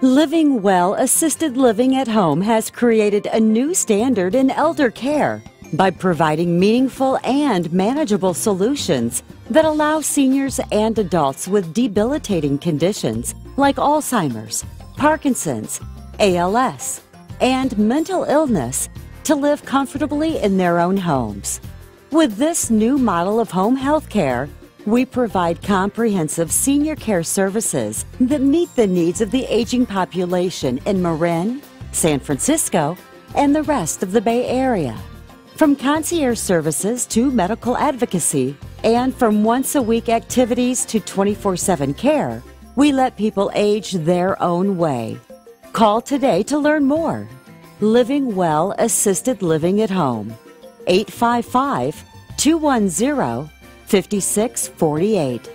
Living Well Assisted Living at Home has created a new standard in elder care by providing meaningful and manageable solutions that allow seniors and adults with debilitating conditions like Alzheimer's, Parkinson's, ALS, and mental illness to live comfortably in their own homes. With this new model of home health care, we provide comprehensive senior care services that meet the needs of the aging population in Marin, San Francisco, and the rest of the Bay Area. From concierge services to medical advocacy, and from once-a-week activities to 24/7 care, we let people age their own way. Call today to learn more. Living Well Assisted Living at Home. 855-210-5648.